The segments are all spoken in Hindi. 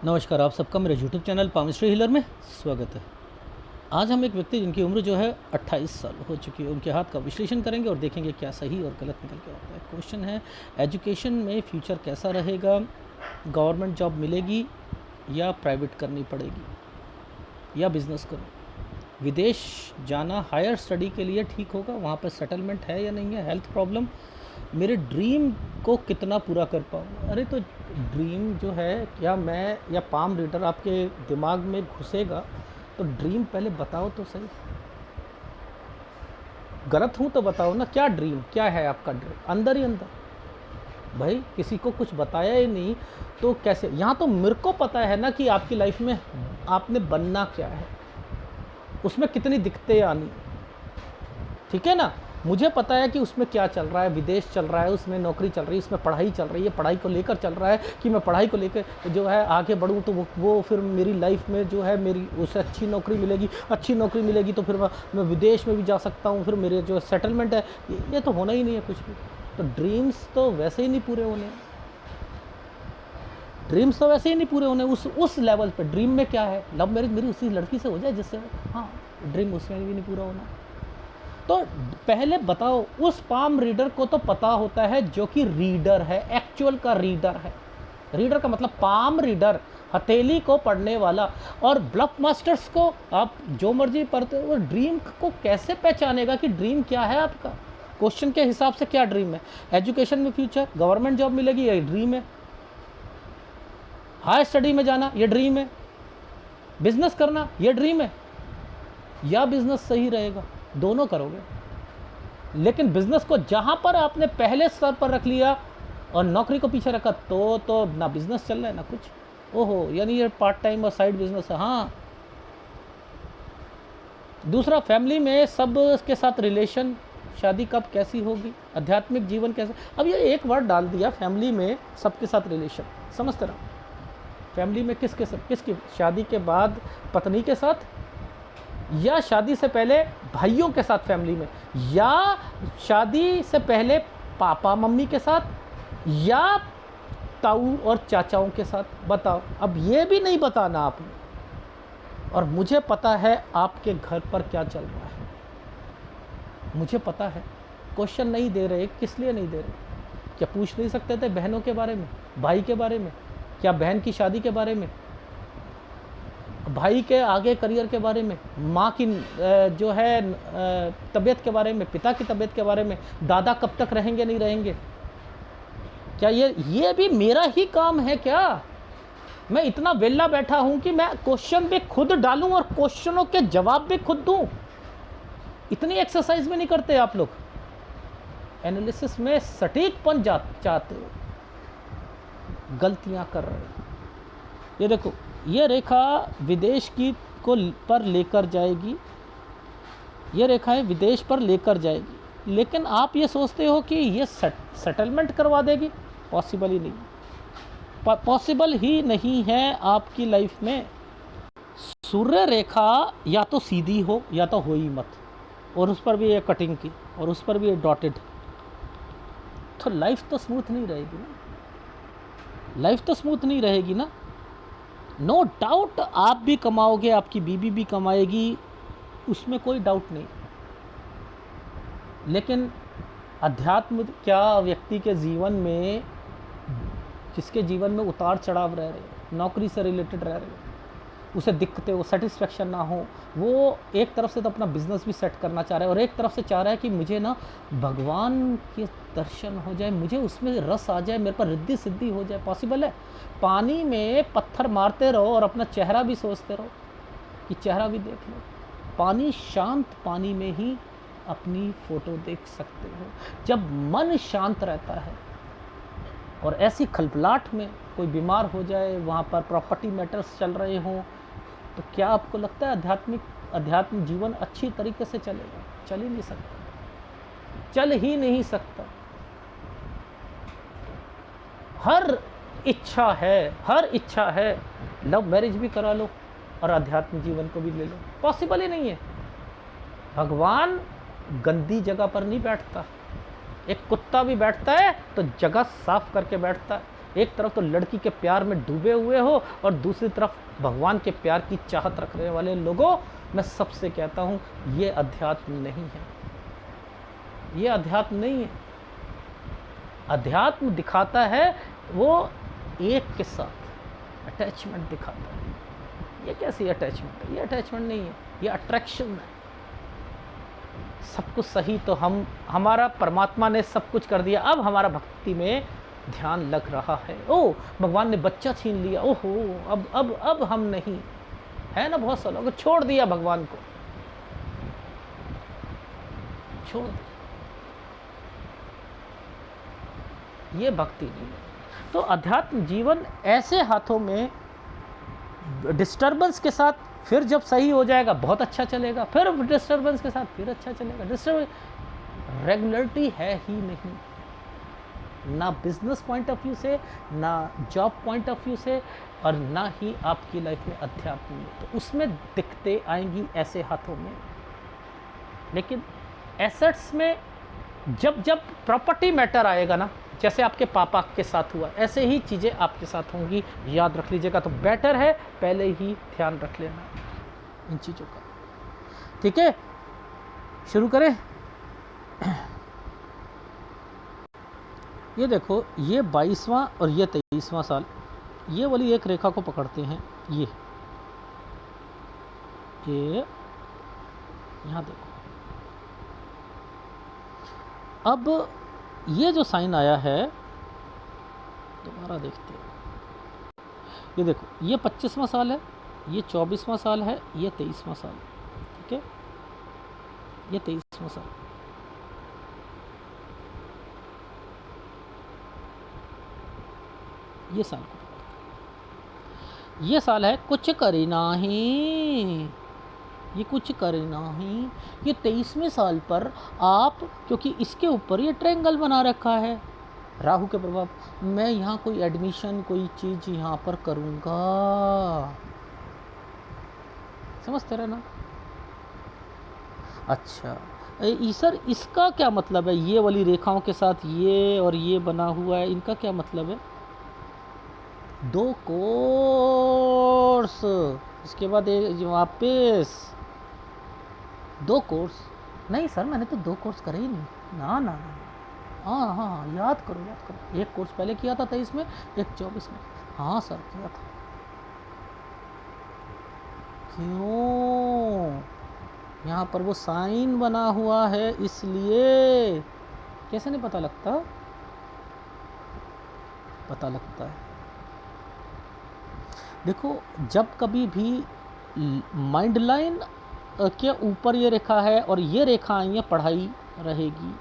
नमस्कार, आप सबका मेरे यूट्यूब चैनल पामिस्ट्री हीलर में स्वागत है। आज हम एक व्यक्ति जिनकी उम्र जो है 28 साल हो चुकी है, उनके हाथ का विश्लेषण करेंगे और देखेंगे क्या सही और गलत निकल के आता है। क्वेश्चन है, एजुकेशन में फ्यूचर कैसा रहेगा, गवर्नमेंट जॉब मिलेगी या प्राइवेट करनी पड़ेगी या बिज़नेस करो, विदेश जाना हायर स्टडी के लिए ठीक होगा, वहाँ पर सेटलमेंट है या नहीं है, हेल्थ प्रॉब्लम, मेरे ड्रीम को कितना पूरा कर पाऊँ। अरे तो ड्रीम जो है, क्या मैं या पाम रीडर आपके दिमाग में घुसेगा तो ड्रीम पहले बताओ तो सही। गलत हूँ तो बताओ ना, क्या ड्रीम क्या है आपका ड्रीम अंदर ही अंदर। भाई किसी को कुछ बताया ही नहीं तो कैसे। यहाँ तो मेरे को पता है ना कि आपकी लाइफ में आपने बनना क्या है, उसमें कितनी दिक्कतें आनी, ठीक है ना। मुझे पता है कि उसमें क्या चल रहा है, विदेश चल रहा है, उसमें नौकरी चल रही है, उसमें पढ़ाई चल रही है, पढ़ाई को लेकर चल रहा है कि मैं पढ़ाई को लेकर जो है आगे बढ़ूँ तो वो फिर मेरी लाइफ में जो है मेरी उसे अच्छी नौकरी मिलेगी, अच्छी नौकरी मिलेगी तो फिर मैं विदेश में भी जा सकता हूँ, फिर मेरे जो सेटलमेंट है ये तो होना ही नहीं है कुछ भी। तो ड्रीम्स तो वैसे ही नहीं पूरे होने, ड्रीम्स तो वैसे ही नहीं पूरे होने उस लेवल पे। ड्रीम में क्या है, लव मैरिज मेरी उसी लड़की से हो जाए जिससे, हाँ ड्रीम उसमें भी नहीं पूरा होना। तो पहले बताओ, उस पाम रीडर को तो पता होता है जो कि रीडर है, एक्चुअल का रीडर है। रीडर का मतलब पाम रीडर, हथेली को पढ़ने वाला। और ब्लफ मास्टर्स को आप जो मर्जी पढ़ते हो, ड्रीम को कैसे पहचानेगा कि ड्रीम क्या है आपका। क्वेश्चन के हिसाब से क्या ड्रीम है, एजुकेशन में फ्यूचर, गवर्नमेंट जॉब मिलेगी, ये ड्रीम है, हाई स्टडी में जाना ये ड्रीम है, बिजनेस करना ये ड्रीम है, या बिजनेस सही रहेगा, दोनों करोगे। लेकिन बिजनेस को जहां पर आपने पहले स्तर पर रख लिया और नौकरी को पीछे रखा तो ना बिजनेस चल रहा है ना कुछ। ओहो, यानी ये पार्ट टाइम और साइड बिजनेस है। हाँ, दूसरा, फैमिली में सब के साथ रिलेशन, शादी कब कैसी होगी, आध्यात्मिक जीवन कैसे। अब ये एक वर्ड डाल दिया, फैमिली में सबके साथ रिलेशन, समझते रहो। फैमिली में किसके साथ, किसकी, शादी के बाद पत्नी के साथ, या शादी से पहले भाइयों के साथ फैमिली में, या शादी से पहले पापा मम्मी के साथ, या ताऊ और चाचाओं के साथ। बताओ, अब ये भी नहीं बताना आपने। और मुझे पता है आपके घर पर क्या चल रहा है, मुझे पता है। क्वेश्चन नहीं दे रहे, किस लिए नहीं दे रहे? क्या पूछ नहीं सकते थे बहनों के बारे में, भाई के बारे में, क्या बहन की शादी के बारे में, भाई के आगे करियर के बारे में, माँ की जो है तबीयत के बारे में, पिता की तबीयत के बारे में, दादा कब तक रहेंगे नहीं रहेंगे। क्या ये भी मेरा ही काम है क्या? मैं इतना वेला बैठा हूं कि मैं क्वेश्चन भी खुद डालूं और क्वेश्चनों के जवाब भी खुद दूं। इतनी एक्सरसाइज में नहीं करते आप लोग, एनालिसिस में सटीकपन चाहते हो, गलतियां कर रहे हो। ये देखो, ये रेखा विदेश की को पर लेकर जाएगी, ये रेखाएं विदेश पर लेकर जाएगी, लेकिन आप ये सोचते हो कि ये सेटलमेंट करवा देगी। पॉसिबल ही नहीं, पॉसिबल ही नहीं है आपकी लाइफ में। सूर्य रेखा या तो सीधी हो या तो हो ही मत, और उस पर भी ये कटिंग की, और उस पर भी ये डॉटेड, तो लाइफ तो स्मूथ नहीं रहेगी ना, लाइफ तो स्मूथ नहीं रहेगी ना। नो डाउट आप भी कमाओगे, आपकी बीबी भी कमाएगी, उसमें कोई डाउट नहीं। लेकिन अध्यात्म क्या व्यक्ति के जीवन में, जिसके जीवन में उतार चढ़ाव रह रहे, नौकरी से रिलेटेड रह रहे, उसे दिक्कतें हो, सेटिस्फेक्शन ना हो, वो एक तरफ से तो अपना बिजनेस भी सेट करना चाह रहा है और एक तरफ से चाह रहा है कि मुझे ना भगवान के दर्शन हो जाए, मुझे उसमें रस आ जाए, मेरे पर रिद्धि सिद्धि हो जाए। पॉसिबल है? पानी में पत्थर मारते रहो और अपना चेहरा भी सोचते रहो कि चेहरा भी देख लो। पानी, शांत पानी में ही अपनी फ़ोटो देख सकते हो। जब मन शांत रहता है और ऐसी खलबलाहट में कोई बीमार हो जाए, वहाँ पर प्रॉपर्टी मैटर्स चल रहे हों, तो क्या आपको लगता है अध्यात्म जीवन अच्छी तरीके से चलेगा? चल ही नहीं सकता, चल ही नहीं सकता। हर इच्छा है, लव मैरिज भी करा लो और अध्यात्म जीवन को भी ले लो, पॉसिबल ही नहीं है। भगवान गंदी जगह पर नहीं बैठता, एक कुत्ता भी बैठता है तो जगह साफ करके बैठता है। एक तरफ तो लड़की के प्यार में डूबे हुए हो और दूसरी तरफ भगवान के प्यार की चाहत रखने वाले लोगों, मैं सबसे कहता हूँ ये अध्यात्म नहीं है, ये अध्यात्म नहीं है। अध्यात्म दिखाता है वो एक के साथ अटैचमेंट दिखाता है। ये कैसी अटैचमेंट है? ये अटैचमेंट नहीं है, ये अट्रैक्शन है। सब कुछ सही तो हमारा परमात्मा ने सब कुछ कर दिया, अब हमारा भक्ति में ध्यान लग रहा है। ओ भगवान ने बच्चा छीन लिया, ओहो अब हम नहीं है ना। बहुत सालों को छोड़ दिया, भगवान को छोड़ दिया, ये भक्ति नहीं है। तो अध्यात्म जीवन ऐसे हाथों में डिस्टर्बेंस के साथ, फिर जब सही हो जाएगा बहुत अच्छा चलेगा, फिर डिस्टर्बेंस के साथ फिर अच्छा चलेगा। डिस्टर्बेंस रेगुलरिटी है ही नहीं, ना बिजनेस पॉइंट ऑफ व्यू से, ना जॉब पॉइंट ऑफ व्यू से, और ना ही आपकी लाइफ में अध्यात्म में। तो उसमें दिक्कतें आएंगी ऐसे हाथों में। लेकिन एसेट्स में जब प्रॉपर्टी मैटर आएगा ना, जैसे आपके पापा के साथ हुआ, ऐसे ही चीज़ें आपके साथ होंगी, याद रख लीजिएगा। तो बेटर है पहले ही ध्यान रख लेना इन चीज़ों का। ठीक है, शुरू करें। ये देखो, ये 22वां और ये 23वां साल, ये वाली एक रेखा को पकड़ते हैं। ये यहाँ देखो, अब ये जो साइन आया है, दोबारा देखते हैं। ये देखो, ये 25वां साल है, ये 24वां साल है, ये 23वां साल। ठीक है, ये 23वां साल। ये साल को पकड़ते हैं। ये साल है कुछ करी नाही, ये कुछ करना ही। ये 23वें साल पर आप, क्योंकि इसके ऊपर ये ट्रायंगल बना रखा है राहु के प्रभाव, मैं यहाँ कोई एडमिशन कोई चीज़ यहाँ पर करूँगा, समझते रहना। अच्छा सर, इसका क्या मतलब है? ये वाली रेखाओं के साथ ये और ये बना हुआ है, इनका क्या मतलब है? 2 कोर्स, इसके बाद वापस 2 कोर्स। नहीं सर, मैंने तो 2 कोर्स करे ही नहीं। ना, हाँ, याद करो। एक कोर्स पहले किया था 23 में, एक 24 में। हाँ सर, किया था। क्यों? यहाँ पर वो साइन बना हुआ है, इसलिए। कैसे नहीं पता लगता? पता लगता है। देखो, जब कभी भी माइंड लाइन के ऊपर ये रेखा है और ये रेखा आई है, पढ़ाई रहेगी।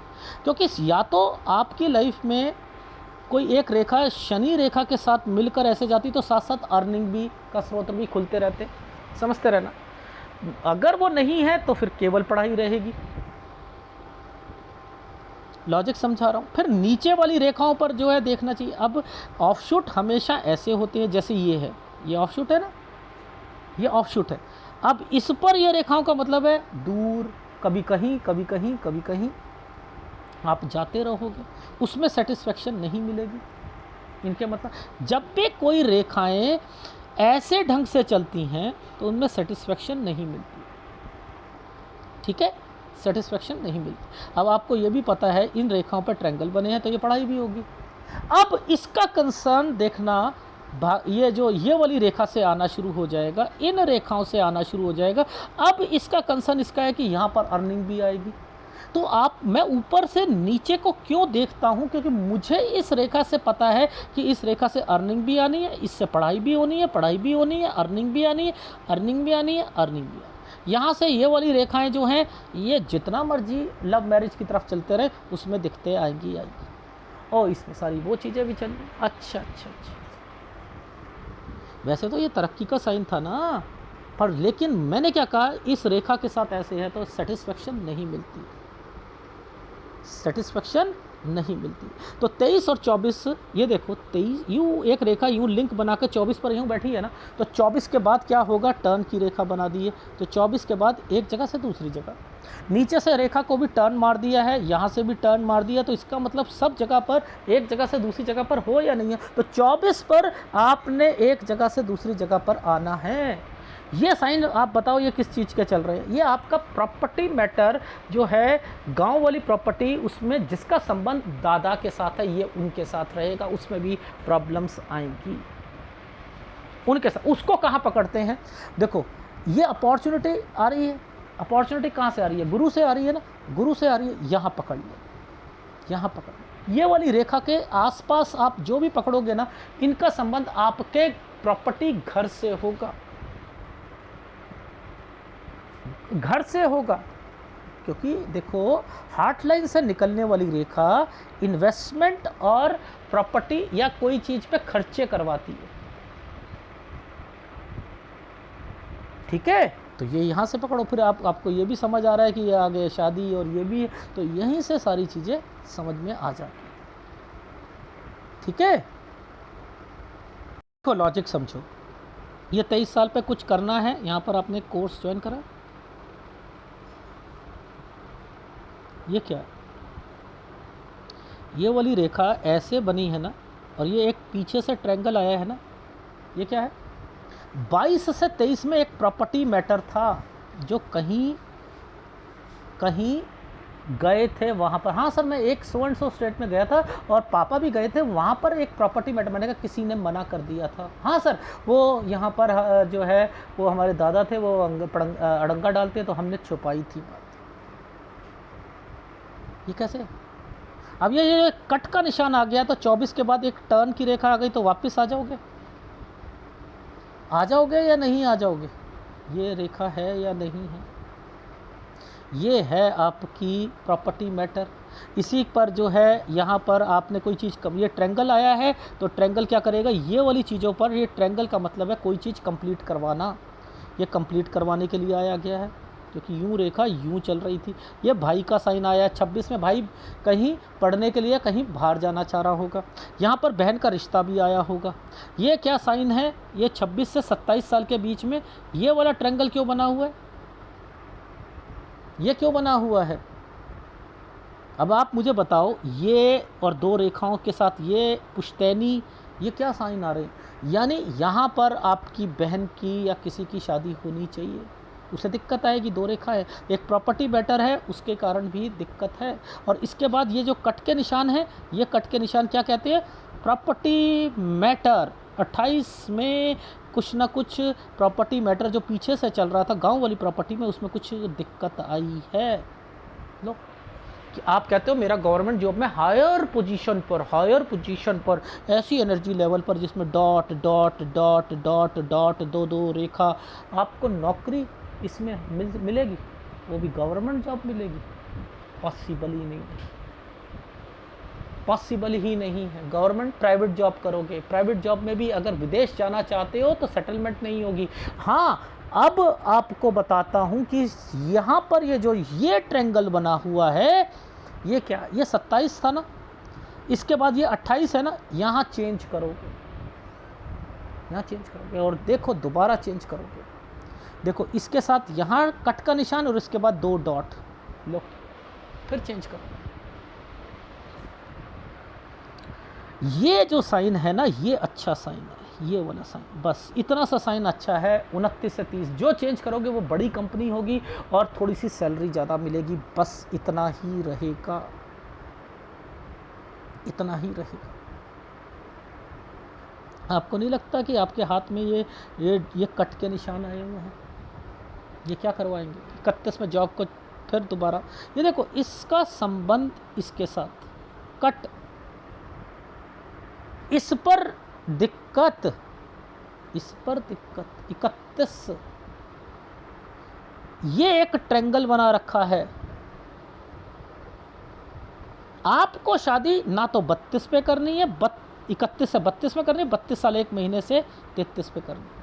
क्योंकि या तो आपकी लाइफ में कोई एक रेखा शनि रेखा के साथ मिलकर ऐसे जाती, तो साथ साथ अर्निंग भी का स्रोत भी खुलते रहते, समझते रहना। अगर वो नहीं है तो फिर केवल पढ़ाई रहेगी। लॉजिक समझा रहा हूँ। फिर नीचे वाली रेखाओं पर जो है देखना चाहिए। अब ऑफशूट हमेशा ऐसे होते हैं, जैसे ये है, ये ऑफशूट है ना, ये ऑफशूट है। अब इस पर ये रेखाओं का मतलब है दूर, कभी कहीं कभी कहीं कभी कहीं आप जाते रहोगे, उसमें सेटिस्फेक्शन नहीं मिलेगी। इनके मतलब जब भी कोई रेखाएं ऐसे ढंग से चलती हैं तो उनमें सेटिस्फेक्शन नहीं मिलती। ठीक है, सेटिस्फेक्शन नहीं मिलती। अब आपको ये भी पता है इन रेखाओं पर ट्रायंगल बने हैं, तो ये पढ़ाई भी होगी। अब इसका कंसर्न देखना, ये वाली रेखा से आना शुरू हो जाएगा, इन रेखाओं से आना शुरू हो जाएगा। अब इसका कंसर्न इसका है कि यहाँ पर अर्निंग भी आएगी। तो मैं ऊपर से नीचे को क्यों देखता हूँ? क्योंकि मुझे इस रेखा से पता है कि इस रेखा से अर्निंग भी आनी है, इससे पढ़ाई भी होनी है, पढ़ाई भी होनी है, अर्निंग भी आनी है, अर्निंग भी आनी है, अर्निंग भी आनी है। यहाँ से ये वाली रेखाएं जो हैं, ये जितना मर्जी लव मैरिज की तरफ चलते रहे, उसमें दिखते आएंगी। और इसमें सारी वो चीज़ें भी चल रही। अच्छा। वैसे तो ये तरक्की का साइन था ना, पर लेकिन मैंने क्या कहा, इस रेखा के साथ ऐसे है तो सेटिस्फेक्शन नहीं मिलती, सेटिस्फेक्शन नहीं मिलती। तो 23 और 24, ये देखो 23 यूँ एक रेखा यूँ लिंक बना के 24 पर यूँ बैठी है ना, तो 24 के बाद क्या होगा, टर्न की रेखा बना दी है। तो 24 के बाद एक जगह से दूसरी जगह, नीचे से रेखा को भी टर्न मार दिया है, यहाँ से भी टर्न मार दिया, तो इसका मतलब सब जगह पर एक जगह से दूसरी जगह पर हो या नहीं है। तो 24 पर आपने एक जगह से दूसरी जगह पर आना है। ये साइन आप बताओ ये किस चीज़ के चल रहे हैं, ये आपका प्रॉपर्टी मैटर जो है, गांव वाली प्रॉपर्टी, उसमें जिसका संबंध दादा के साथ है ये उनके साथ रहेगा, उसमें भी प्रॉब्लम्स आएंगी उनके साथ। उसको कहाँ पकड़ते हैं, देखो ये अपॉर्चुनिटी आ रही है, अपॉर्चुनिटी कहाँ से आ रही है, गुरु से आ रही है ना, गुरु से आ रही है, यहाँ पकड़ लो, यहाँ पकड़ लो। ये वाली रेखा के आसपास आप जो भी पकड़ोगे ना, इनका संबंध आपके प्रॉपर्टी घर से होगा, घर से होगा। क्योंकि देखो हार्ट लाइन से निकलने वाली रेखा इन्वेस्टमेंट और प्रॉपर्टी या कोई चीज़ पे खर्चे करवाती है, ठीक है। तो ये यहाँ से पकड़ो, फिर आपको ये भी समझ आ रहा है कि ये आगे शादी और ये भी है, तो यहीं से सारी चीज़ें समझ में आ जाती, ठीक है। देखो लॉजिक समझो, ये 23 साल पे कुछ करना है, यहाँ पर आपने कोर्स ज्वाइन करा, ये क्या है, ये वाली रेखा ऐसे बनी है ना, और ये एक पीछे से ट्रायंगल आया है ना, ये क्या है, 22 से 23 में एक प्रॉपर्टी मैटर था जो कहीं कहीं गए थे वहाँ पर। हाँ सर मैं एक सो एंड सो स्टेट में गया था और पापा भी गए थे, वहाँ पर एक प्रॉपर्टी मैटर, मैंने कहा किसी ने मना कर दिया था। हाँ सर वो यहाँ पर जो है वो हमारे दादा थे, वो अड़ंगा डालते, तो हमने छुपाई थी बात। ये कैसे, अब ये कट का निशान आ गया, तो 24 के बाद एक टर्न की रेखा आ गई, तो वापस आ जाओगे, आ जाओगे या नहीं आ जाओगे, ये रेखा है या नहीं है, ये है आपकी प्रॉपर्टी मैटर। इसी पर जो है यहाँ पर आपने कोई चीज़ कम, ये ट्रायंगल आया है, तो ट्रायंगल क्या करेगा, ये वाली चीज़ों पर, ये ट्रायंगल का मतलब है कोई चीज़ कंप्लीट करवाना, ये कंप्लीट करवाने के लिए आया गया है, क्योंकि यूँ रेखा यूँ चल रही थी। ये भाई का साइन आया 26 में, भाई कहीं पढ़ने के लिए कहीं बाहर जाना चाह रहा होगा, यहाँ पर बहन का रिश्ता भी आया होगा। ये क्या साइन है, ये 26 से 27 साल के बीच में ये वाला ट्रायंगल क्यों बना हुआ है, ये क्यों बना हुआ है, अब आप मुझे बताओ। ये और दो रेखाओं के साथ ये पुश्तैनी, ये क्या साइन आ रहे हैं, यानी यहाँ पर आपकी बहन की या किसी की शादी होनी चाहिए, उसे दिक्कत आएगी, दो रेखा है, एक प्रॉपर्टी मैटर है, उसके कारण भी दिक्कत है। और इसके बाद ये जो कट के निशान है, ये कट के निशान क्या कहते हैं, प्रॉपर्टी मैटर। 28 में कुछ ना कुछ प्रॉपर्टी मैटर जो पीछे से चल रहा था गांव वाली प्रॉपर्टी में, उसमें कुछ दिक्कत आई है। लो कि आप कहते हो मेरा गवर्नमेंट जॉब में हायर पोजीशन पर ऐसी एनर्जी लेवल पर जिसमें dot dot dot dot dot दो रेखा, आपको नौकरी इसमें मिलेगी, वो भी गवर्नमेंट जॉब मिलेगी, पॉसिबल ही नहीं है, पॉसिबल ही नहीं है। गवर्नमेंट प्राइवेट जॉब करोगे, प्राइवेट जॉब में भी अगर विदेश जाना चाहते हो तो सेटलमेंट नहीं होगी। हाँ अब आपको बताता हूँ कि यहाँ पर ये जो ये ट्रायंगल बना हुआ है, ये क्या, ये 27 था ना, इसके बाद ये 28 है ना, यहाँ चेंज करोगे, यहाँ चेंज करोगे और देखो दोबारा चेंज करोगे, देखो इसके साथ यहाँ कट का निशान और इसके बाद 2 डॉट, लो फिर चेंज करो। ये जो साइन है ना, ये अच्छा साइन है, ये वाला साइन, बस इतना सा साइन अच्छा है। 29 से 30 जो चेंज करोगे वो बड़ी कंपनी होगी और थोड़ी सी सैलरी ज़्यादा मिलेगी, बस इतना ही रहेगा, इतना ही रहेगा। आपको नहीं लगता कि आपके हाथ में ये कट के निशान आए हुए हैं, ये क्या करवाएंगे 31 में जॉब को फिर दोबारा। ये देखो इसका संबंध इसके साथ, कट, इस पर दिक्कत, इस पर दिक्कत। 31 ये एक ट्रायंगल बना रखा है, आपको शादी ना तो 32 पे करनी है, 31 से 32 में करनी है, 32 साल 1 महीने से 33 पे करनी है।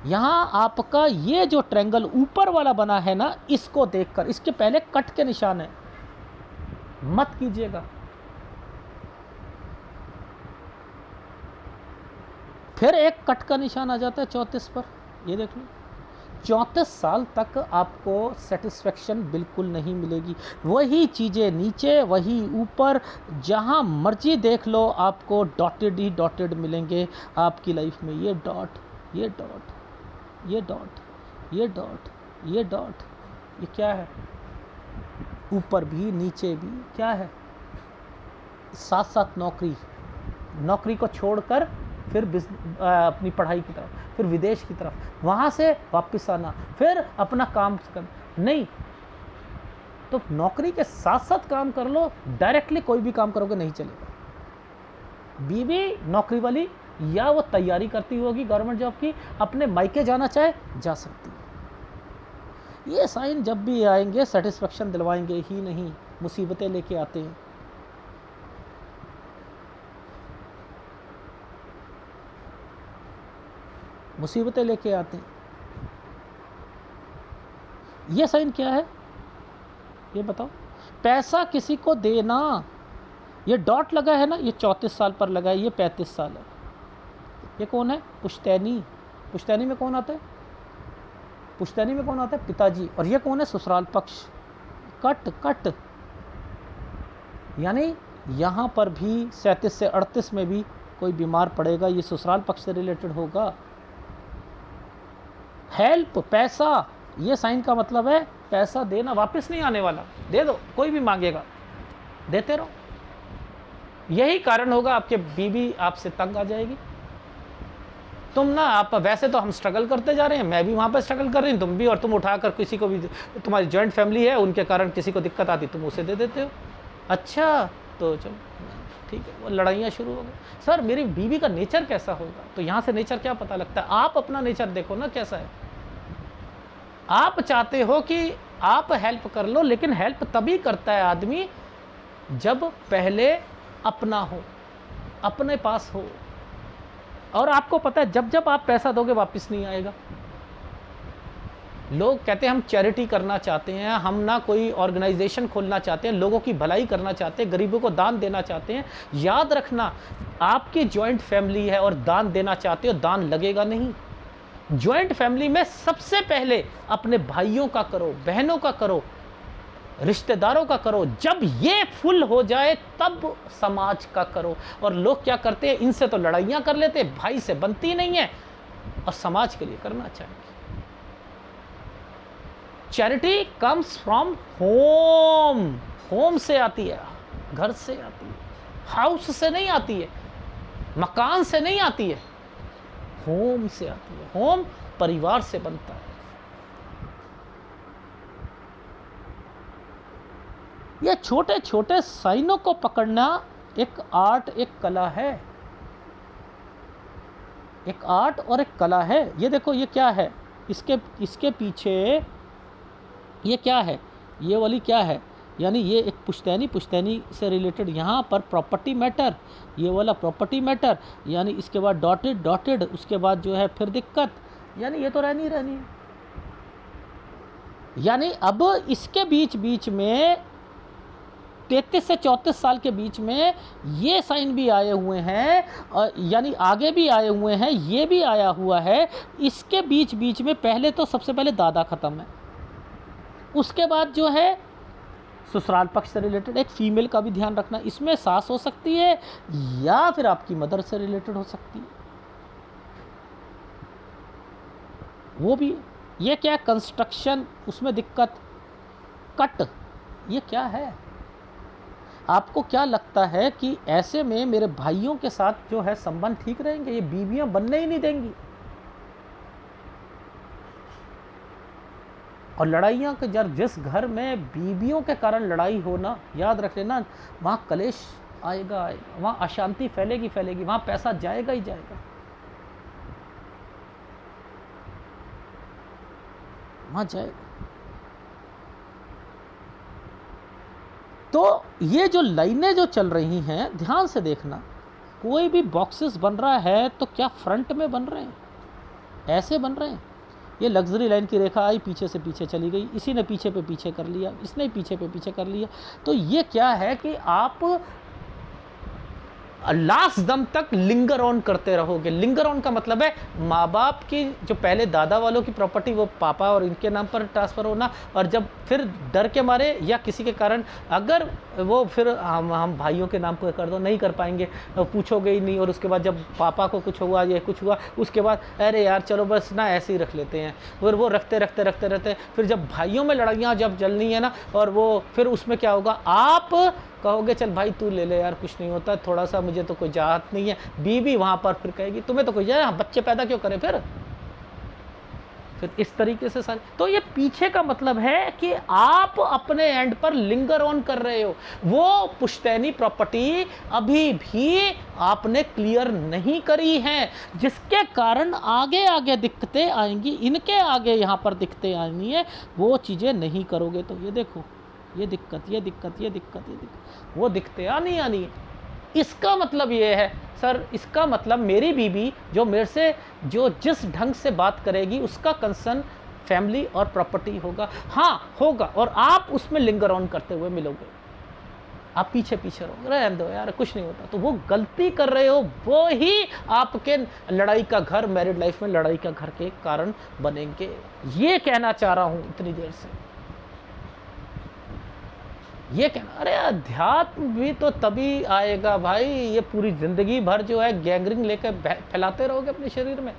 यहाँ आपका ये जो ट्रायंगल ऊपर वाला बना है ना, इसको देखकर, इसके पहले कट के निशान है, मत कीजिएगा। फिर एक कट का निशान आ जाता है 34 पर। ये देख लो, 34 साल तक आपको सेटिस्फेक्शन बिल्कुल नहीं मिलेगी। वही चीज़ें नीचे, वही ऊपर, जहाँ मर्जी देख लो आपको डॉटेड ही डॉटेड मिलेंगे आपकी लाइफ में। ये डॉट, ये डॉट, ये डॉट, ये डॉट, ये डॉट, ये क्या है? ऊपर भी नीचे भी क्या है? साथ साथ नौकरी, नौकरी को छोड़कर फिर अपनी पढ़ाई की तरफ, फिर विदेश की तरफ, वहाँ से वापस आना, फिर अपना काम करना। नहीं, तो नौकरी के साथ साथ काम कर लो। डायरेक्टली कोई भी काम करोगे नहीं चलेगा। बीवी नौकरी वाली, या वो तैयारी करती होगी गवर्नमेंट जॉब की, अपने मायके जाना चाहे जा सकती है। ये साइन जब भी आएंगे सेटिस्फेक्शन दिलवाएंगे ही नहीं, मुसीबतें लेके आते हैं। मुसीबतें लेके आते हैं। ये साइन क्या है ये बताओ? पैसा किसी को देना, ये डॉट लगा है ना, ये 34 साल पर लगा है, ये 35 साल है। ये कौन है? पुश्तैनी। पुश्तैनी में कौन आता है? पुश्तैनी में कौन आता है? पिताजी। और ये कौन है? ससुराल पक्ष। कट कट, यानी यहाँ पर भी 37 से 38 में भी कोई बीमार पड़ेगा, ये ससुराल पक्ष से रिलेटेड होगा। हेल्प, पैसा, ये साइन का मतलब है पैसा देना, वापस नहीं आने वाला। दे दो, कोई भी मांगेगा, देते रहो। यही कारण होगा आपके बीवी आपसे तंग आ जाएगी। तुम ना, आप वैसे तो हम स्ट्रगल करते जा रहे हैं, मैं भी वहाँ पर स्ट्रगल कर रही हूँ, तुम भी, और तुम उठाकर किसी को भी, तुम्हारी जॉइंट फैमिली है, उनके कारण किसी को दिक्कत आती तुम उसे दे देते हो। अच्छा, तो चलो ठीक है, वो लड़ाइयाँ शुरू हो गई। सर मेरी बीवी का नेचर कैसा होगा? तो यहाँ से नेचर क्या पता लगता है? आप अपना नेचर देखो ना कैसा है। आप चाहते हो कि आप हेल्प कर लो, लेकिन हेल्प तभी करता है आदमी जब पहले अपना हो, अपने पास हो। और आपको पता है जब जब आप पैसा दोगे वापस नहीं आएगा। लोग कहते हैं हम चैरिटी करना चाहते हैं, हम ना कोई ऑर्गेनाइजेशन खोलना चाहते हैं, लोगों की भलाई करना चाहते हैं, गरीबों को दान देना चाहते हैं। याद रखना, आपकी जॉइंट फैमिली है और दान देना चाहते हो, दान लगेगा नहीं। जॉइंट फैमिली में सबसे पहले अपने भाइयों का करो, बहनों का करो, रिश्तेदारों का करो। जब ये फुल हो जाए तब समाज का करो। और लोग क्या करते हैं, इनसे तो लड़ाइयाँ कर लेते हैं, भाई से बनती नहीं है, और समाज के लिए करना चाहेंगे। Charity comes from home, home से आती है, घर से आती है, हाउस से नहीं आती है, मकान से नहीं आती है, होम से आती है। होम परिवार से बनता है। ये छोटे छोटे साइनों को पकड़ना एक आर्ट, एक कला है, एक आर्ट और एक कला है। ये देखो, ये क्या है? इसके पीछे ये क्या है? ये वाली क्या है? यानी ये एक पुश्तैनी से रिलेटेड, यहाँ पर प्रॉपर्टी मैटर, ये वाला प्रॉपर्टी मैटर, यानी इसके बाद डॉटेड, उसके बाद जो है फिर दिक्कत, यानी ये तो रहनी है। यानी अब इसके बीच में 33 से 34 साल के बीच में ये साइन भी आए हुए हैं, और यानी आगे भी आए हुए हैं, ये भी आया हुआ है। इसके बीच में पहले तो सबसे पहले दादा ख़त्म है, उसके बाद जो है ससुराल पक्ष से रिलेटेड। एक फीमेल का भी ध्यान रखना, इसमें सास हो सकती है या फिर आपकी मदर से रिलेटेड हो सकती है, वो भी। ये क्या? कंस्ट्रक्शन, उसमें दिक्कत। कट, ये क्या है? आपको क्या लगता है कि ऐसे में मेरे भाइयों के साथ जो है संबंध ठीक रहेंगे? ये बीवियां बनने ही नहीं देंगी। और लड़ाइयाँ के जिस घर में बीवियों के कारण लड़ाई हो ना, याद रख लेना, वहाँ कलेश आएगा, वहाँ अशांति फैलेगी, वहाँ पैसा जाएगा ही जाएगा, वहाँ जाएगा। तो ये जो लाइनें जो चल रही हैं, ध्यान से देखना, कोई भी बॉक्सेस बन रहा है तो क्या फ्रंट में बन रहे हैं, ऐसे बन रहे हैं, ये लग्जरी लाइन की रेखा आई, पीछे से पीछे चली गई, इसी ने पीछे पे पीछे कर लिया, इसने पीछे पे पीछे कर लिया। तो ये क्या है कि आप लास्ट दम तक लिंगर ऑन करते रहोगे। लिंगर ऑन का मतलब है माँ बाप की जो पहले दादा वालों की प्रॉपर्टी वो पापा और इनके नाम पर ट्रांसफ़र होना, और जब फिर डर के मारे या किसी के कारण अगर वो फिर हम भाइयों के नाम पर कर दो, नहीं कर पाएंगे, पूछोगे ही नहीं, और उसके बाद जब पापा को कुछ हुआ या कुछ हुआ उसके बाद अरे यार चलो बस ना ऐसे ही रख लेते हैं, फिर वो रखते रखते रखते रहते, फिर जब भाइयों में लड़ाइयाँ जब जलनी है ना, और वो फिर उसमें क्या होगा, आप कहोगे चल भाई तू ले ले यार, कुछ नहीं होता, थोड़ा सा मुझे तो कोई चाहत नहीं है। बीवी वहां पर फिर कहेगी तुम्हें तो कोई जाए, बच्चे पैदा क्यों करे फिर इस तरीके से सारे। तो ये पीछे का मतलब है कि आप अपने एंड पर लिंगर ऑन कर रहे हो, वो पुश्तैनी प्रॉपर्टी अभी भी आपने क्लियर नहीं करी है, जिसके कारण आगे आगे दिक्कतें आएंगी, इनके आगे यहाँ पर दिक्कतें आनी है, वो चीज़ें नहीं करोगे तो ये देखो ये दिक्कत ये दिक्कत ये दिक्कत ये दिक्कत, वो दिक्कतें आनी आनी है। इसका मतलब ये है सर, इसका मतलब मेरी बीवी जो मेरे से जो जिस ढंग से बात करेगी उसका कंसर्न फैमिली और प्रॉपर्टी होगा, हाँ होगा, और आप उसमें लिंगर ऑन करते हुए मिलोगे, आप पीछे पीछे रहो, रहने दो यार कुछ नहीं होता, तो वो गलती कर रहे हो, वो ही आपके लड़ाई का घर, मैरिड लाइफ में लड़ाई का घर के कारण बनेंगे। ये कहना चाह रहा हूँ इतनी देर से, ये कहना। अरे अध्यात्म भी तो तभी आएगा भाई, ये पूरी जिंदगी भर जो है गैंगरिंग लेकर फैलाते रहोगे अपने शरीर में,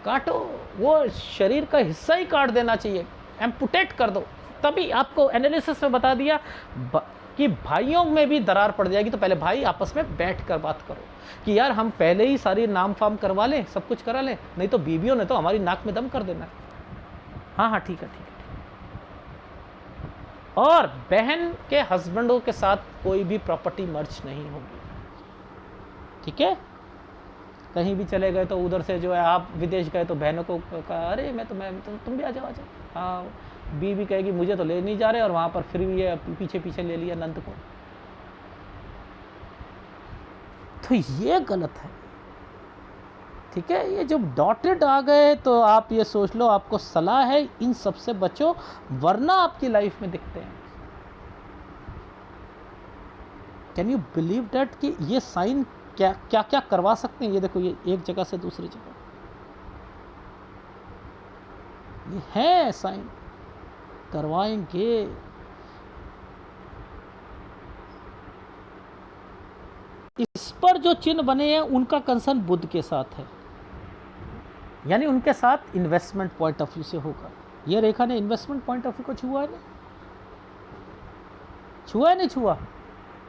काटो, वो शरीर का हिस्सा ही काट देना चाहिए, एम्पुटेट कर दो। तभी आपको एनालिसिस में बता दिया कि भाइयों में भी दरार पड़ जाएगी, तो पहले भाई आपस में बैठ कर बात करो कि यार हम पहले ही सारी नाम फाम करवा लें, सब कुछ करा लें, नहीं तो बीवियों ने तो हमारी नाक में दम कर देना है। हाँ हाँ ठीक है ठीक है। और बहन के हस्बैंडों के साथ कोई भी प्रॉपर्टी मर्ज नहीं होगी, ठीक है। कहीं भी चले गए तो उधर से जो है, आप विदेश गए तो बहनों को कहा अरे मैं तुम भी आ जाओ आ जाओ, हाँ बीवी कहेगी मुझे तो ले नहीं जा रहे, और वहाँ पर फिर भी ये पीछे पीछे ले लिया नंद को, तो ये गलत है, ठीक है। ये जो डॉटेड आ गए तो आप ये सोच लो, आपको सलाह है इन सब से बचो, वरना आपकी लाइफ में दिखते हैं। कैन यू बिलीव दैट कि ये साइन क्या क्या क्या करवा सकते हैं। ये देखो, ये एक जगह से दूसरी जगह, ये है साइन, करवाएंगे। इस पर जो चिन्ह बने हैं उनका कंसर्न बुध के साथ है, यानी उनके साथ इन्वेस्टमेंट पॉइंट ऑफ व्यू से होगा। ये रेखा ने इन्वेस्टमेंट पॉइंट ऑफ व्यू को छुआ है नहीं, छुआ है नहीं छुआ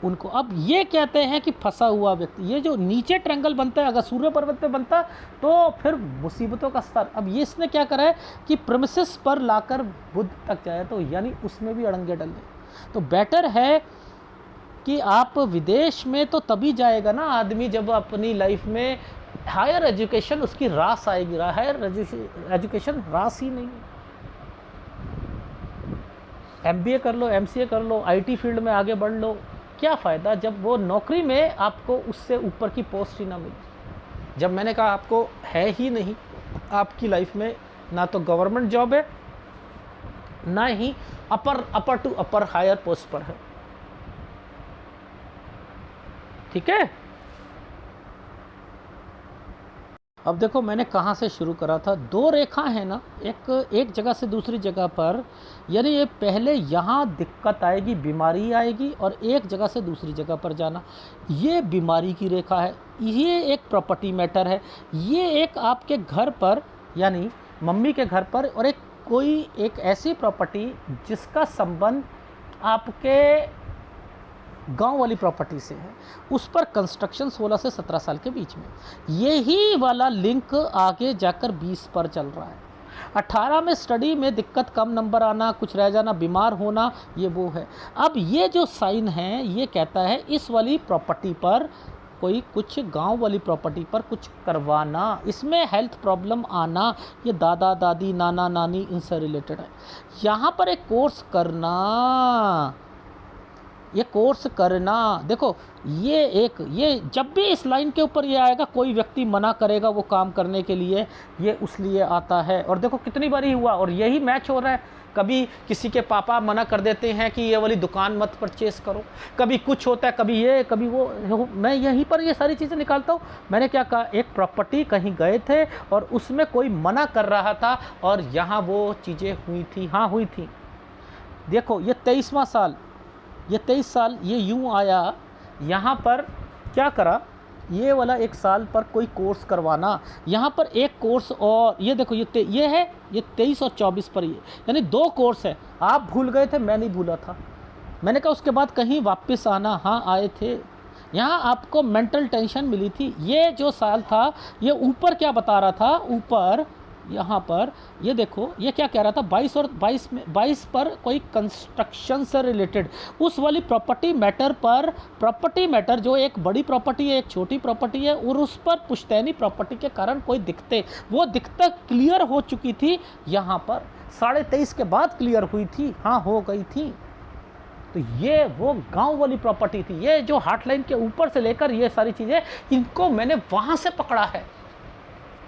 उनको। अब ये कहते हैं कि फंसा हुआ व्यक्ति, ये जो नीचे ट्रायंगल बनता है, अगर सूर्य पर्वत पे बनता तो फिर मुसीबतों का स्तर। अब ये इसने क्या करा है कि प्रेमिसेस पर लाकर बुध तक जाए, तो यानी उसमें भी अड़ंगे डल गए। तो बेटर है कि आप विदेश में तो तभी जाएगा ना आदमी जब अपनी लाइफ में हायर एजुकेशन उसकी रास आएगी। हायर एजुकेशन रास ही नहीं है। MBA कर लो, MCA कर लो, IT फील्ड में आगे बढ़ लो, क्या फ़ायदा जब वो नौकरी में आपको उससे ऊपर की पोस्ट ही ना मिले। जब मैंने कहा आपको है ही नहीं आपकी लाइफ में, ना तो गवर्नमेंट जॉब है, ना ही अपर टू अपर हायर पोस्ट पर है, ठीक है। अब देखो मैंने कहाँ से शुरू करा था, दो रेखा है ना, एक जगह से दूसरी जगह पर, यानी ये पहले यहाँ दिक्कत आएगी, बीमारी आएगी, और एक जगह से दूसरी जगह पर जाना, ये बीमारी की रेखा है। ये एक प्रॉपर्टी मैटर है, ये एक आपके घर पर यानी मम्मी के घर पर, और एक ऐसी प्रॉपर्टी जिसका संबंध आपके गांव वाली प्रॉपर्टी से है, उस पर कंस्ट्रक्शन 16 से 17 साल के बीच में, यही वाला लिंक आगे जाकर 20 पर चल रहा है। 18 में स्टडी में दिक्कत, कम नंबर आना, कुछ रह जाना, बीमार होना, ये वो है। अब ये जो साइन है ये कहता है इस वाली प्रॉपर्टी पर कोई कुछ, गांव वाली प्रॉपर्टी पर कुछ करवाना, इसमें हेल्थ प्रॉब्लम आना, ये दादा दादी नाना नानी इनसे रिलेटेड है। यहाँ पर एक कोर्स करना, ये कोर्स करना। देखो ये जब भी इस लाइन के ऊपर ये आएगा, कोई व्यक्ति मना करेगा वो काम करने के लिए, ये उस लिए आता है। और देखो कितनी बारी हुआ, और यही मैच हो रहा है। कभी किसी के पापा मना कर देते हैं कि ये वाली दुकान मत परचेस करो, कभी कुछ होता है, कभी ये कभी वो। मैं यहीं पर ये सारी चीज़ें निकालता हूँ। मैंने क्या कहा, एक प्रॉपर्टी कहीं गए थे और उसमें कोई मना कर रहा था और यहाँ वो चीज़ें हुई थी। हाँ हुई थी। देखो ये 23वां साल, ये 23 साल ये यूँ आया, यहाँ पर क्या करा, ये वाला एक साल पर कोई कोर्स करवाना, यहाँ पर एक कोर्स, और ये देखो ये है, ये 23 और 24 पर, ये यानी 2 कोर्स है। आप भूल गए थे, मैं नहीं भूला था। मैंने कहा उसके बाद कहीं वापस आना, हाँ आए थे। यहाँ आपको मेंटल टेंशन मिली थी। ये जो साल था, ये ऊपर क्या बता रहा था, ऊपर यहाँ पर ये देखो, ये क्या कह रहा था, 22 और 22 में, 22 पर कोई कंस्ट्रक्शन से रिलेटेड उस वाली प्रॉपर्टी मैटर पर, प्रॉपर्टी मैटर जो एक बड़ी प्रॉपर्टी है, एक छोटी प्रॉपर्टी है, और उस पर पुश्तैनी प्रॉपर्टी के कारण कोई दिक्कतें, वो दिक्कत क्लियर हो चुकी थी। यहाँ पर 23.5 के बाद क्लियर हुई थी, हाँ हो गई थी। तो ये वो गांव वाली प्रॉपर्टी थी। ये जो हार्टलाइन के ऊपर से लेकर ये सारी चीज़ें, इनको मैंने वहाँ से पकड़ा है।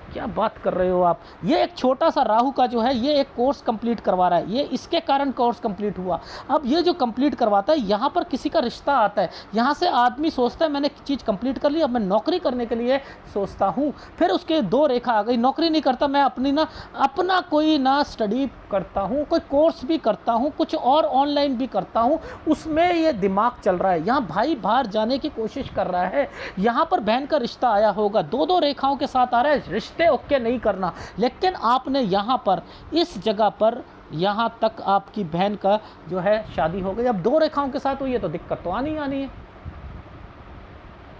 क्या बात कर रहे हो आप। ये एक छोटा सा राहु का जो है, ये एक कोर्स कंप्लीट करवा रहा है, ये इसके कारण कोर्स कंप्लीट हुआ। अब ये जो कंप्लीट करवाता है, यहाँ पर किसी का रिश्ता आता है, यहाँ से आदमी सोचता है मैंने चीज़ कंप्लीट कर ली, अब मैं नौकरी करने के लिए सोचता हूँ। फिर उसके 2 रेखा आ गई, नौकरी नहीं करता मैं, अपना कोई ना स्टडी करता हूँ, कोई कोर्स भी करता हूँ, कुछ और ऑनलाइन भी करता हूँ, उसमें ये दिमाग चल रहा है। यहाँ भाई बाहर जाने की कोशिश कर रहा है, यहाँ पर बहन का रिश्ता आया होगा, 2 रेखाओं के साथ आ रहा है। रिश्ते ओके नहीं करना, लेकिन आपने यहाँ पर इस जगह पर यहाँ तक आपकी बहन का जो है शादी हो गई। अब 2 रेखाओं के साथ हुई है तो दिक्कत तो आनी है।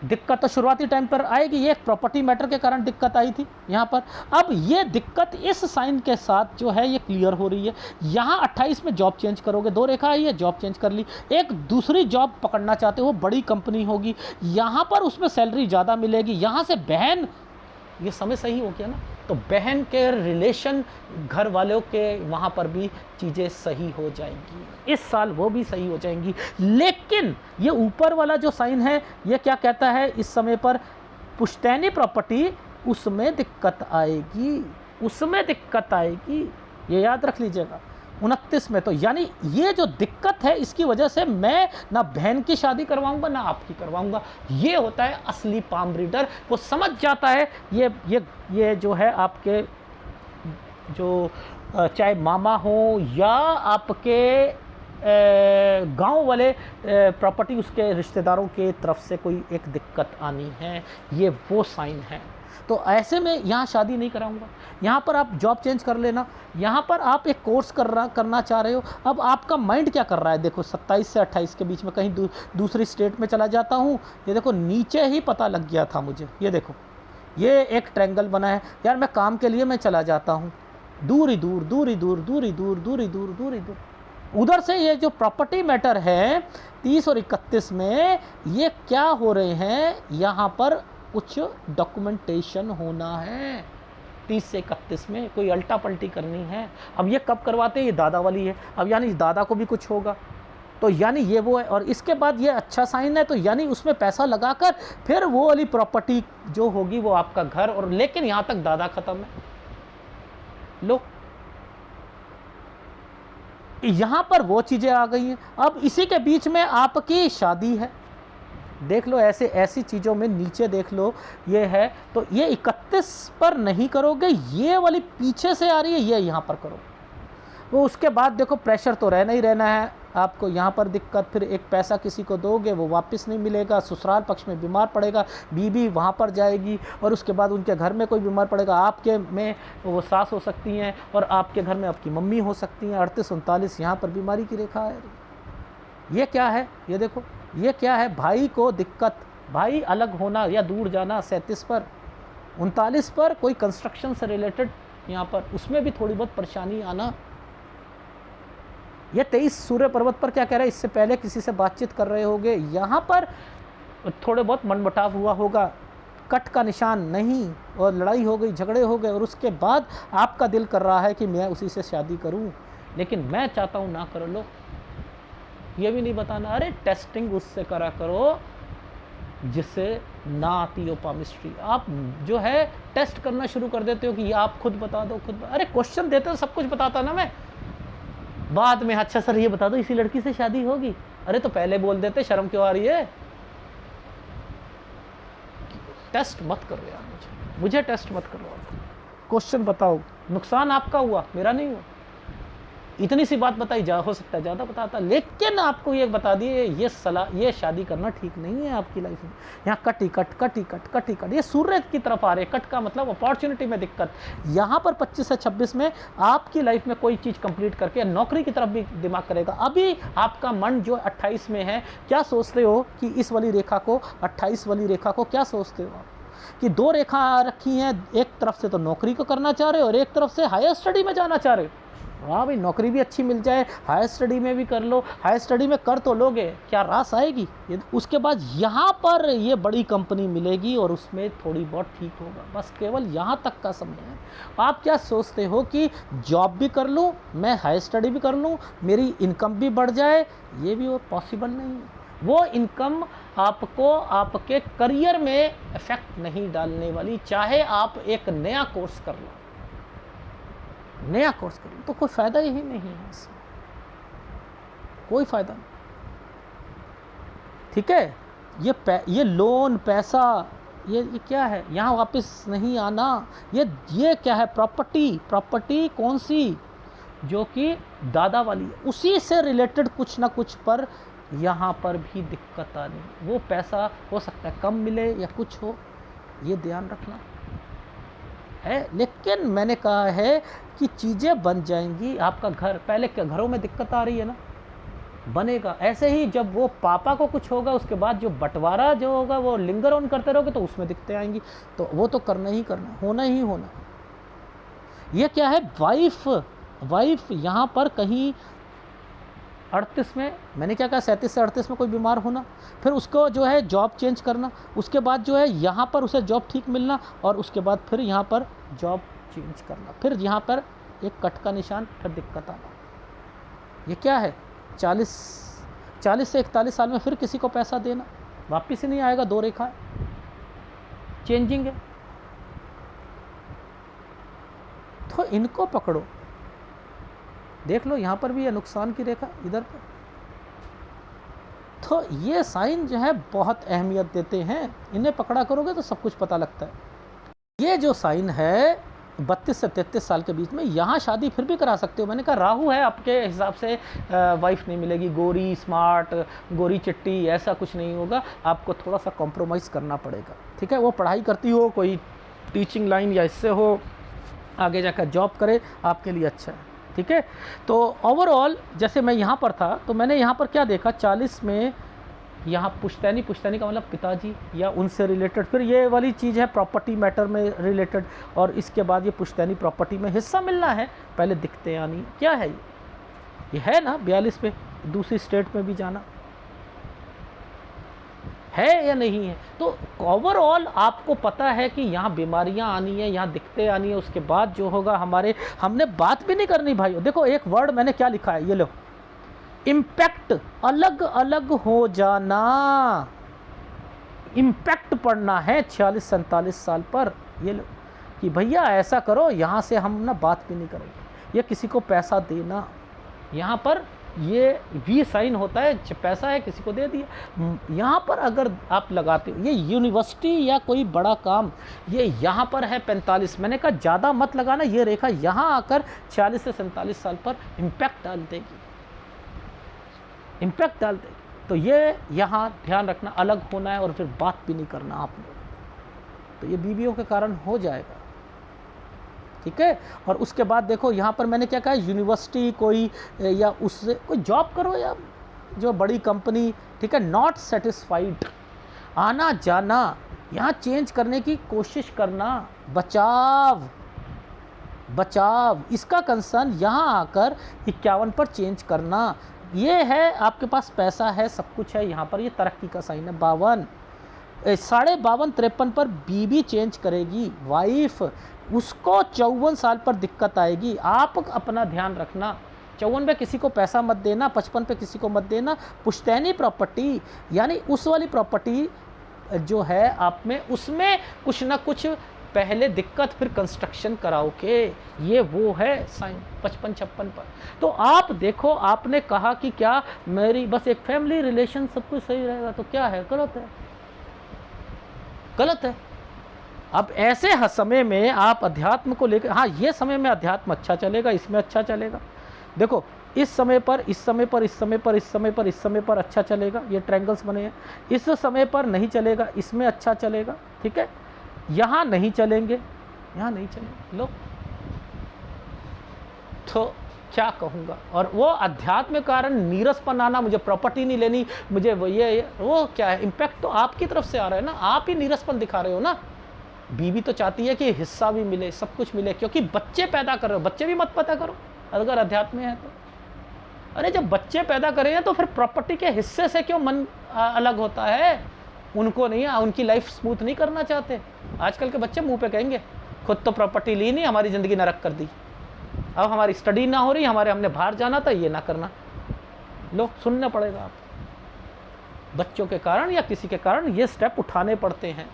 दिक्कत तो शुरुआती टाइम पर आएगी। ये एक प्रॉपर्टी मैटर के कारण दिक्कत आई थी यहाँ पर। अब ये दिक्कत इस साइन के साथ जो है ये क्लियर हो रही है। यहाँ 28 में जॉब चेंज करोगे, 2 रेखा आई है, जॉब चेंज कर ली, एक दूसरी जॉब पकड़ना चाहते हो, बड़ी कंपनी होगी, यहाँ पर उसमें सैलरी ज़्यादा मिलेगी। यहाँ से बहन, ये समय सही हो गया ना, तो बहन के रिलेशन, घर वालों के वहाँ पर भी चीज़ें सही हो जाएंगी। इस साल वो भी सही हो जाएंगी। लेकिन ये ऊपर वाला जो साइन है, ये क्या कहता है, इस समय पर पुश्तैनी प्रॉपर्टी, उसमें दिक्कत आएगी, उसमें दिक्कत आएगी, ये याद रख लीजिएगा। 29 में तो यानी ये जो दिक्कत है, इसकी वजह से मैं ना बहन की शादी करवाऊंगा ना आपकी करवाऊंगा। ये होता है असली पाम रीडर, वो समझ जाता है ये जो है आपके जो चाहे मामा हो या आपके गांव वाले प्रॉपर्टी, उसके रिश्तेदारों के तरफ से कोई एक दिक्कत आनी है, ये वो साइन है। तो ऐसे में यहाँ शादी नहीं कराऊंगा, यहाँ पर आप जॉब चेंज कर लेना, यहाँ पर आप एक कोर्स करना चाह रहे हो। अब आपका माइंड क्या कर रहा है, देखो 27 से 28 के बीच में कहीं दूसरी स्टेट में चला जाता हूँ। ये देखो नीचे ही पता लग गया था मुझे, ये देखो ये एक ट्रायंगल बना है। यार मैं काम के लिए मैं चला जाता हूँ, दूरी दूर दूरी दूर दूरी दूर दूरी दूर दूरी दूर, उधर से ये जो प्रॉपर्टी मैटर है 30 और 31 में, ये क्या हो रहे हैं, यहाँ पर कुछ डॉक्यूमेंटेशन होना है। 30 से 31 में कोई अल्टा पल्टी करनी है। अब ये कब करवाते हैं, ये दादा वाली है, अब यानी दादा को भी कुछ होगा, तो यानी ये वो है। और इसके बाद ये अच्छा साइन है, तो यानी उसमें पैसा लगाकर फिर वो वाली प्रॉपर्टी जो होगी वो आपका घर, और लेकिन यहाँ तक दादा खत्म है। लो यहाँ पर वो चीज़ें आ गई हैं। अब इसी के बीच में आपकी शादी है, देख लो ऐसी चीज़ों में नीचे देख लो, ये है तो ये 31 पर नहीं करोगे, ये वाली पीछे से आ रही है, ये यहाँ पर करो। वो उसके बाद देखो प्रेशर तो रहना ही रहना है आपको, यहाँ पर दिक्कत, फिर एक पैसा किसी को दोगे वो वापस नहीं मिलेगा, ससुराल पक्ष में बीमार पड़ेगा, बीबी वहाँ पर जाएगी, और उसके बाद उनके घर में कोई बीमार पड़ेगा, आपके में वो सास हो सकती हैं और आपके घर में आपकी मम्मी हो सकती हैं। 38-39 यहाँ पर बीमारी की रेखा है। ये क्या है, ये देखो ये क्या है, भाई को दिक्कत, भाई अलग होना या दूर जाना 37 पर। 39 पर कोई कंस्ट्रक्शन से रिलेटेड यहाँ पर, उसमें भी थोड़ी बहुत परेशानी आना। ये 23 सूर्य पर्वत पर क्या कह रहा है, इससे पहले किसी से बातचीत कर रहे होगे, यहाँ पर थोड़े बहुत मनमुटाव हुआ होगा, कट का निशान नहीं, और लड़ाई हो गई, झगड़े हो गए, और उसके बाद आपका दिल कर रहा है कि मैं उसी से शादी करूँ, लेकिन मैं चाहता हूँ ना करो। लो ये भी नहीं बताना। अरे टेस्टिंग उससे करा करो जिससे ना आती हो पामिस्ट्री। आप जो है टेस्ट करना शुरू कर देते हो कि ये आप खुद बता दो, अरे क्वेश्चन देते हो सब कुछ बताता ना मैं, बाद में अच्छा सर ये बता दो इसी लड़की से शादी होगी, अरे तो पहले बोल देते, शर्म क्यों आ रही है? टेस्ट मत करो यार, मुझे टेस्ट मत करो, क्वेश्चन बताओ। नुकसान आपका हुआ, मेरा नहीं हुआ। इतनी सी बात बताई, जा हो सकता है ज़्यादा बताता, लेकिन आपको ये बता दिए ये सलाह, ये शादी करना ठीक नहीं है आपकी लाइफ में। यहाँ कट ही कट, कट ही कट, कट ही कट, ये सूर्य की तरफ आ रहे। कट का मतलब अपॉर्चुनिटी में दिक्कत। यहाँ पर 25 से 26 में आपकी लाइफ में कोई चीज़ कंप्लीट करके नौकरी की तरफ भी दिमाग करेगा। अभी आपका मन जो 28 में है, क्या सोचते हो कि इस वाली रेखा को, 28 वाली रेखा को क्या सोचते हो आप कि दो रेखा रखी हैं, एक तरफ से तो नौकरी को करना चाह रहे हो और एक तरफ से हायर स्टडी में जाना चाह रहे हो। हाँ भाई, नौकरी भी अच्छी मिल जाए, हायर स्टडी में भी कर लो, हायर स्टडी में कर तो लोगे, क्या रास आएगी? उसके बाद यहाँ पर ये बड़ी कंपनी मिलेगी और उसमें थोड़ी बहुत ठीक होगा, बस केवल यहाँ तक का समय है। आप क्या सोचते हो कि जॉब भी कर लूँ, मैं हायर स्टडी भी कर लूँ, मेरी इनकम भी बढ़ जाए? ये भी वो पॉसिबल नहीं है। वो इनकम आपको आपके करियर में इफेक्ट नहीं डालने वाली। चाहे आप एक नया कोर्स कर लो, नया कोर्स कर लो, तो कोई फ़ायदा ही नहीं है इसमें, कोई फ़ायदा नहीं। ठीक है, ये लोन पैसा, ये क्या है? यहाँ वापस नहीं आना। ये क्या है? प्रॉपर्टी कौन सी? जो कि दादा वाली है, उसी से रिलेटेड कुछ ना कुछ पर यहाँ पर भी दिक्कत आनी। वो पैसा हो सकता है कम मिले या कुछ हो, ये ध्यान रखना है। लेकिन मैंने कहा है कि चीज़ें बन जाएंगी। आपका घर, पहले क्या घरों में दिक्कत आ रही है ना, बनेगा। ऐसे ही जब वो पापा को कुछ होगा, उसके बाद जो बंटवारा जो होगा वो लिंगर ऑन करते रहोगे तो उसमें दिक्कतें आएंगी। तो वो तो करना ही करना, होना ही होना। ये क्या है? वाइफ यहाँ पर कहीं 38 में, मैंने क्या कहा, 37 से 38 में कोई बीमार होना, फिर उसको जो है जॉब चेंज करना, उसके बाद जो है यहाँ पर उसे जॉब ठीक मिलना, और उसके बाद फिर यहाँ पर जॉब चेंज करना, फिर यहाँ पर एक कट का निशान, फिर दिक्कत आना। ये क्या है? 40 से 41 साल में फिर किसी को पैसा देना, वापिस ही नहीं आएगा। दो रेखा चेंजिंग है, तो इनको पकड़ो। देख लो यहाँ पर भी है नुकसान की रेखा इधर पर। तो ये साइन जो है बहुत अहमियत देते हैं, इन्हें पकड़ा करोगे तो सब कुछ पता लगता है। ये जो साइन है 32 से 33 साल के बीच में, यहाँ शादी फिर भी करा सकते हो। मैंने कहा राहु है, आपके हिसाब से वाइफ नहीं मिलेगी गोरी स्मार्ट, गोरी चिट्टी, ऐसा कुछ नहीं होगा। आपको थोड़ा सा कॉम्प्रोमाइज़ करना पड़ेगा। ठीक है, वो पढ़ाई करती हो, कोई टीचिंग लाइन या इससे हो, आगे जाकर जॉब करे, आपके लिए अच्छा है। ठीक है, तो ओवरऑल जैसे मैं यहाँ पर था तो मैंने यहाँ पर क्या देखा, 40 में यहाँ पुश्तैनी का मतलब पिताजी या उनसे रिलेटेड, फिर ये वाली चीज़ है प्रॉपर्टी मैटर में रिलेटेड, और इसके बाद ये पुश्तैनी प्रॉपर्टी में हिस्सा मिलना है। पहले दिखते यानी क्या है ये है ना 42 पे दूसरी स्टेट में भी जाना है या नहीं है। तो ओवरऑल आपको पता है कि यहाँ बीमारियाँ आनी है, यहाँ दिक्कतें आनी है। उसके बाद जो होगा हमने बात भी नहीं करनी भाई। देखो एक वर्ड मैंने क्या लिखा है, ये लो, इम्पैक्ट, अलग अलग हो जाना, इम्पैक्ट पड़ना है 46-47 साल पर। ये लो कि भैया ऐसा करो, यहाँ से हम ना बात भी नहीं करेंगे, या किसी को पैसा देना, यहाँ पर ये वी साइन होता है, पैसा है किसी को दे दिया। यहाँ पर अगर आप लगाते हो, ये यूनिवर्सिटी या कोई बड़ा काम, ये यहाँ पर है 45, मैंने कहा ज़्यादा मत लगाना। ये रेखा यहाँ आकर 46 से 47 साल पर इम्पैक्ट डाल देगी, इम्पैक्ट डाल देगी। तो ये यहाँ ध्यान रखना, अलग होना है और फिर बात भी नहीं करना आपने, तो ये बीवियों के कारण हो जाएगा। ठीक है, और उसके बाद देखो यहाँ पर मैंने क्या कहा, यूनिवर्सिटी कोई या उससे कोई जॉब करो या जो बड़ी कंपनी। ठीक है, नॉट सेटिस्फाइड, आना जाना, यहाँ चेंज करने की कोशिश करना, बचाव इसका कंसर्न, यहाँ आकर 51 पर चेंज करना। ये है आपके पास पैसा है, सब कुछ है, यहाँ पर ये तरक्की का साइन है। 52, 52.5, 53 पर बीबी चेंज करेगी वाइफ, उसको 54 साल पर दिक्कत आएगी। आप अपना ध्यान रखना, 54 पे किसी को पैसा मत देना, 55 पे किसी को मत देना। पुश्तैनी प्रॉपर्टी यानी उस वाली प्रॉपर्टी जो है आप में, उसमें कुछ ना कुछ पहले दिक्कत फिर कंस्ट्रक्शन कराओगे, ये वो है साइन 55-56 पर। तो आप देखो, आपने कहा कि क्या मेरी बस एक फैमिली रिलेशन सब कुछ सही रहेगा, तो क्या है? गलत है, गलत है। अब ऐसे समय में आप अध्यात्म को लेकर, हाँ ये समय में अध्यात्म अच्छा चलेगा, इसमें अच्छा चलेगा। देखो इस समय पर, इस समय पर, इस समय पर, इस समय पर, इस समय पर अच्छा चलेगा, ये ट्रायंगल्स बने हैं। इस समय पर नहीं चलेगा, इसमें अच्छा चलेगा, ठीक है। यहाँ नहीं चलेंगे, यहाँ नहीं चलेंगे। लो तो क्या कहूँगा। और वो अध्यात्म के कारण नीरसपन आना, मुझे प्रॉपर्टी नहीं लेनी, मुझे वो क्या है, इम्पैक्ट तो आपकी तरफ से आ रहा है ना, आप ही नीरसपन दिखा रहे हो ना। बीवी तो चाहती है कि हिस्सा भी मिले, सब कुछ मिले, क्योंकि बच्चे पैदा कर रहे हो, बच्चे भी मत पैदा करो अगर अध्यात्म है तो। अरे जब बच्चे पैदा करें तो फिर प्रॉपर्टी के हिस्से से क्यों मन अलग होता है? उनको नहीं, उनकी लाइफ स्मूथ नहीं करना चाहते। आजकल के बच्चे मुंह पे कहेंगे खुद तो प्रॉपर्टी ली नहीं, हमारी ज़िंदगी नरक कर दी, अब हमारी स्टडी ना हो रही, हमने बाहर जाना था, ये ना करना। लो सुनना पड़ेगा आप, बच्चों के कारण या किसी के कारण ये स्टेप उठाने पड़ते हैं।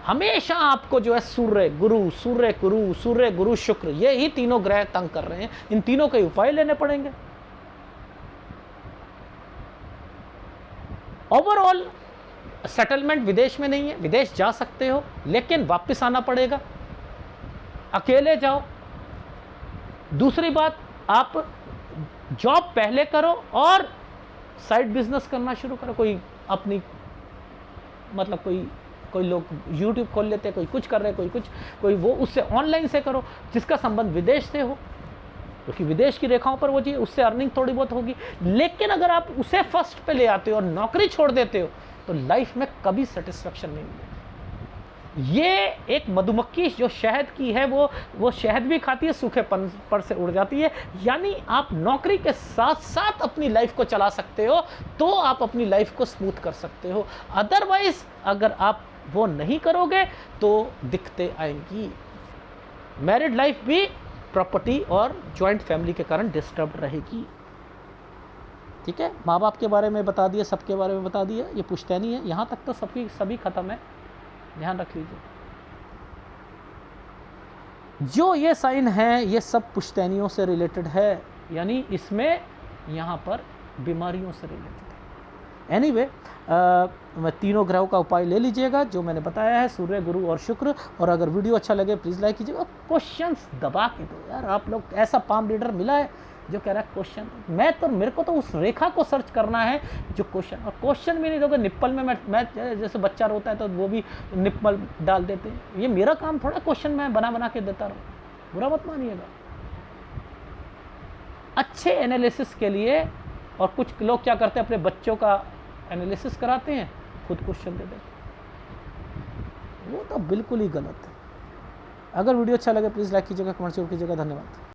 हमेशा आपको जो है सूर्य गुरु, सूर्य गुरु, सूर्य गुरु शुक्र, ये ही तीनों ग्रह तंग कर रहे हैं, इन तीनों के उपाय लेने पड़ेंगे। ओवरऑल सेटलमेंट विदेश में नहीं है, विदेश जा सकते हो लेकिन वापस आना पड़ेगा, अकेले जाओ। दूसरी बात, आप जॉब पहले करो और साइड बिजनेस करना शुरू करो। कोई अपनी मतलब कोई लोग YouTube खोल लेते हैं, कोई कुछ कर रहे हैं, कोई वो, उससे ऑनलाइन से करो जिसका संबंध विदेश से हो, क्योंकि विदेश की रेखाओं पर वो चीज़, उससे अर्निंग थोड़ी बहुत होगी। लेकिन अगर आप उसे फर्स्ट पे ले आते हो और नौकरी छोड़ देते हो तो लाइफ में कभी सेटिस्फेक्शन नहीं मिलेगी। ये एक मधुमक्खी जो शहद की है, वो शहद भी खाती है, सूखे पर से उड़ जाती है। यानी आप नौकरी के साथ साथ अपनी लाइफ को चला सकते हो, तो आप अपनी लाइफ को स्मूथ कर सकते हो। अदरवाइज अगर आप वो नहीं करोगे तो दिक्कतें आएंगी। मैरिड लाइफ भी प्रॉपर्टी और जॉइंट फैमिली के कारण डिस्टर्ब रहेगी, ठीक है। माँ बाप के बारे में बता दिया, सबके बारे में बता दिया, ये पुश्तैनी है, यहाँ तक तो सभी खत्म है, ध्यान रख लीजिए। जो ये साइन है ये सब पुश्तैनियों से रिलेटेड है, यानी इसमें यहाँ पर बीमारियों से रिलेटेड है। एनीवे, तीनों ग्रहों का उपाय ले लीजिएगा जो मैंने बताया है, सूर्य गुरु और शुक्र। और अगर वीडियो अच्छा लगे प्लीज़ लाइक कीजिएगा। क्वेश्चंस दबा के दो यार, आप लोग ऐसा पाम रीडर मिला है जो कह रहा है क्वेश्चन, मेरे को तो उस रेखा को सर्च करना है जो क्वेश्चन, और क्वेश्चन भी नहीं दोगे निप्पल में मैं जैसे बच्चा रोता है तो वो भी निप्पल डाल देते हैं। ये मेरा काम थोड़ा क्वेश्चन मैं बना के देता रहूँ, बुरा मत मानिएगा। अच्छे एनालिसिस के लिए, और कुछ लोग क्या करते हैं अपने बच्चों का एनालिसिस कराते हैं, खुद क्वेश्चन दे देते, वो तो बिल्कुल ही गलत है। अगर वीडियो अच्छा लगे प्लीज़ लाइक कीजिएगा, कमेंट जरूर कीजिएगा। धन्यवाद।